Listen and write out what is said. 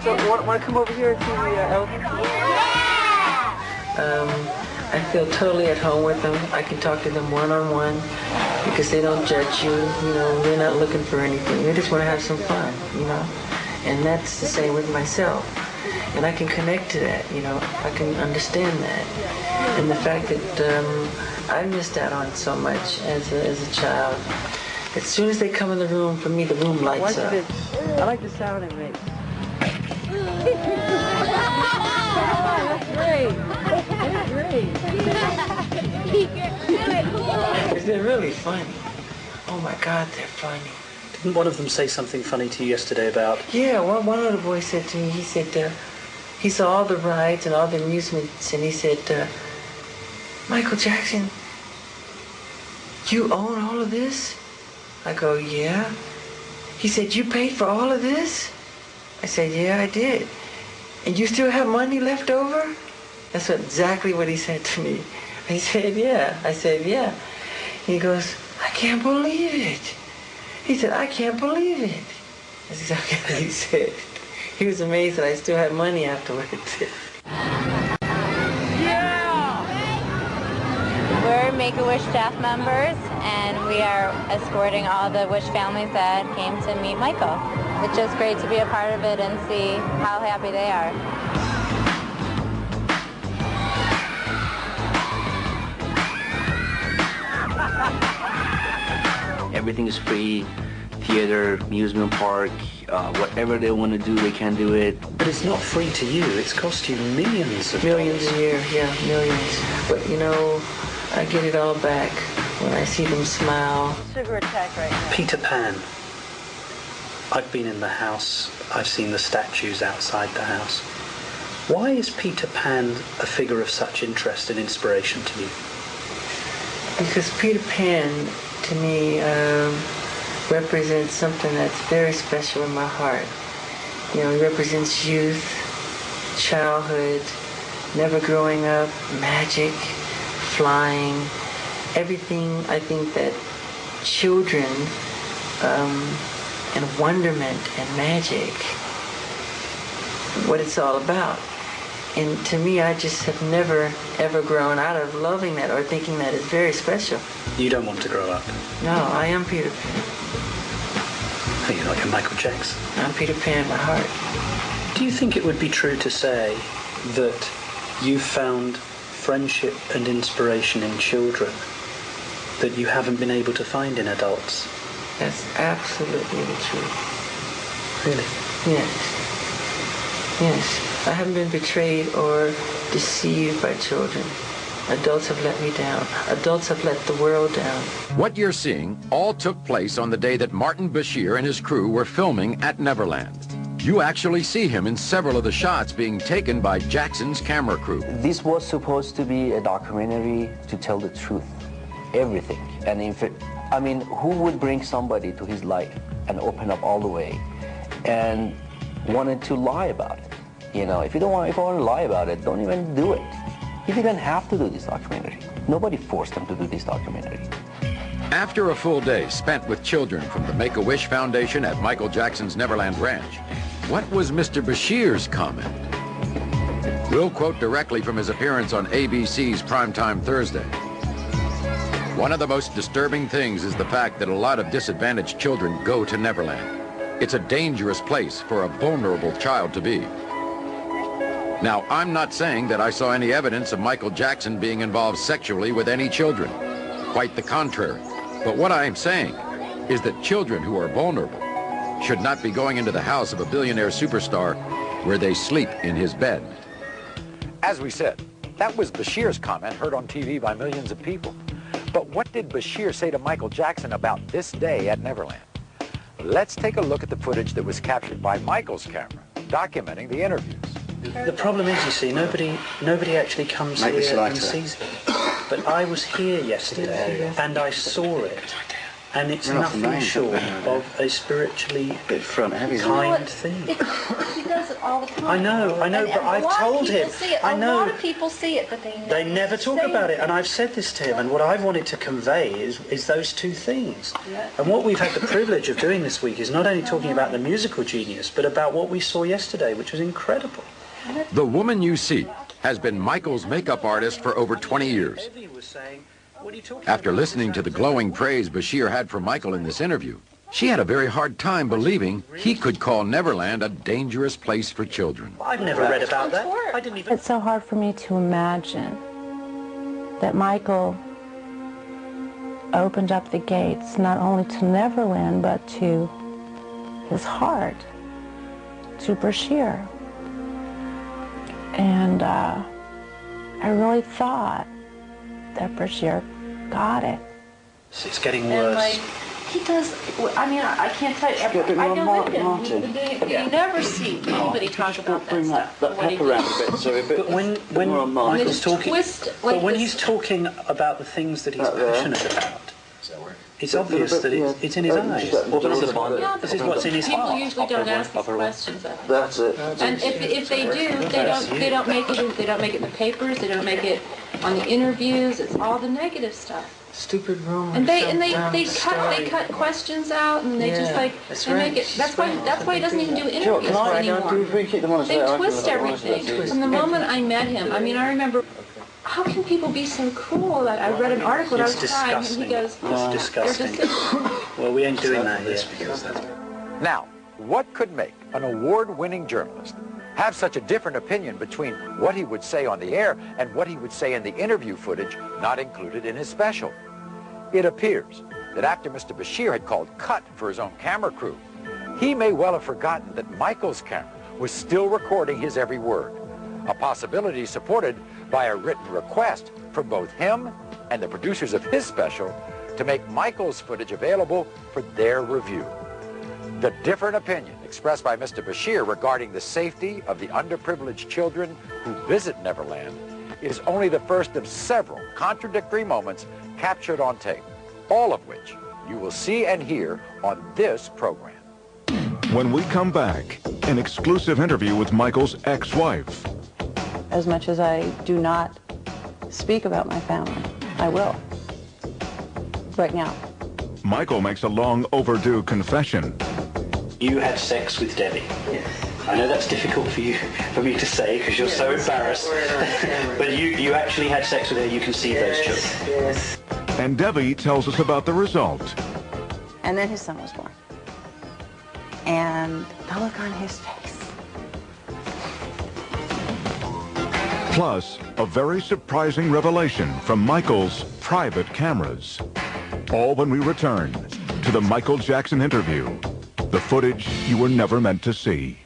So, want to come over here and see the elephant? I feel totally at home with them. I can talk to them one-on-one because they don't judge you. You know, they're not looking for anything. They just want to have some fun, you know. And that's the same with myself. And I can connect to that, you know. I can understand that. And the fact that I missed out on so much as a child. As soon as they come in the room, for me, the room lights up. I like the sound it makes. That's great. That's great. They're really funny. Oh my God, they're funny. Didn't one of them say something funny to you yesterday about... Yeah, one of the boys said to me, he said, he saw all the rides and all the amusements, and he said, Michael Jackson, you own all of this? I go, yeah. He said, you paid for all of this? I said, yeah, I did. And you still have money left over? That's exactly what he said to me. I said, yeah. I said, yeah. He goes, I can't believe it. He said, I can't believe it. That's exactly what he said. He was amazed that I still had money afterwards. We're Make-A-Wish staff members, and we are escorting all the Wish families that came to meet Michael. It's just great to be a part of it and see how happy they are. Everything is free. Theater, amusement park, whatever they want to do, they can do it. But it's not free to you. It's cost you millions of Millions dollars. a year, yeah, millions. But you know, I get it all back when I see them smile. Sugar attack right now. Peter Pan. I've been in the house. I've seen the statues outside the house. Why is Peter Pan a figure of such interest and inspiration to you? Because Peter Pan, to me, represents something that's very special in my heart. You know, he represents youth, childhood, never growing up, magic, flying, everything I think that children and wonderment and magic, what it's all about. And to me, I just have never, ever grown out of loving that or thinking that is very special. You don't want to grow up? No, I am Peter Pan. Oh, you're not your Michael Jackson. I'm Peter Pan in my heart. Do you think it would be true to say that you found friendship and inspiration in children that you haven't been able to find in adults? That's absolutely the truth. Really? Yes. Yes. I haven't been betrayed or deceived by children. Adults have let me down. Adults have let the world down. What you're seeing all took place on the day that Martin Bashir and his crew were filming at Neverland. You actually see him in several of the shots being taken by Jackson's camera crew. This was supposed to be a documentary to tell the truth, everything. And I mean, who would bring somebody to his life and open up all the way and wanted to lie about it? You know, if you want to lie about it, don't even do it. You didn't have to do this documentary. Nobody forced them to do this documentary. After a full day spent with children from the Make-A-Wish Foundation at Michael Jackson's Neverland Ranch, what was Mr. Bashir's comment? We'll quote directly from his appearance on ABC's Primetime Thursday. One of the most disturbing things is the fact that a lot of disadvantaged children go to Neverland. It's a dangerous place for a vulnerable child to be. Now, I'm not saying that I saw any evidence of Michael Jackson being involved sexually with any children. Quite the contrary. But what I am saying is that children who are vulnerable should not be going into the house of a billionaire superstar where they sleep in his bed. As we said, that was Bashir's comment heard on TV by millions of people. But what did Bashir say to Michael Jackson about this day at Neverland? Let's take a look at the footage that was captured by Michael's camera, documenting the interviews. The problem is, you see, nobody actually comes here and sees them. But I was here yesterday and I saw it, and it's nothing short of a spiritually kind thing. He does all the time. I know, but I've told him. I know. A lot of people see it, but they never talk about it. And I've said this to him, and what I've wanted to convey is those two things. Yeah. And what we've had the privilege of doing this week is not only talking about the musical genius, but about what we saw yesterday, which was incredible. The woman you see has been Michael's makeup artist for over 20 years. After listening to the glowing praise Bashir had for Michael in this interview, she had a very hard time believing he could call Neverland a dangerous place for children. I've never read about that. I didn't even... It's so hard for me to imagine that Michael opened up the gates not only to Neverland, but to his heart, to Bashir. And I really thought that Bashir got it. It's getting worse. And like, he does, I mean, I can't tell you, I know him. You never see anybody talk about that stuff. That pepper around a bit, so a bit. But when Michael's talking, but when he's talking about the things that he's passionate about, it's obvious that it's in his eyes. This is what's in his heart. People usually don't ask these questions of him. That's it. And if they do, they don't make it in the papers. They don't make it on the interviews. It's all the negative stuff. Stupid rumors. And they cut questions out, and they just like they make it. That's why he doesn't even do interviews anymore. They twist everything. From the moment I met him, I mean, I remember. How can people be so cruel? Like, I read an article and I was crying, and he goes, "It's disgusting." Well, we ain't doing that here. Now, what could make an award-winning journalist have such a different opinion between what he would say on the air and what he would say in the interview footage not included in his special? It appears that after Mr. Bashir had called cut for his own camera crew, he may well have forgotten that Michael's camera was still recording his every word, a possibility supported by a written request from both him and the producers of his special to make Michael's footage available for their review. The different opinion expressed by Mr. Bashir regarding the safety of the underprivileged children who visit Neverland is only the first of several contradictory moments captured on tape, all of which you will see and hear on this program. When we come back, an exclusive interview with Michael's ex-wife. As much as I do not speak about my family, I will. Right now. Michael makes a long overdue confession. You had sex with Debbie. Yes. I know that's difficult for me to say because you're so embarrassed. But you actually had sex with her. You conceived those children. Yes. And Debbie tells us about the result. And then his son was born. And the look on his face. Plus, a very surprising revelation from Michael's private cameras. All when we return to the Michael Jackson interview, the footage you were never meant to see.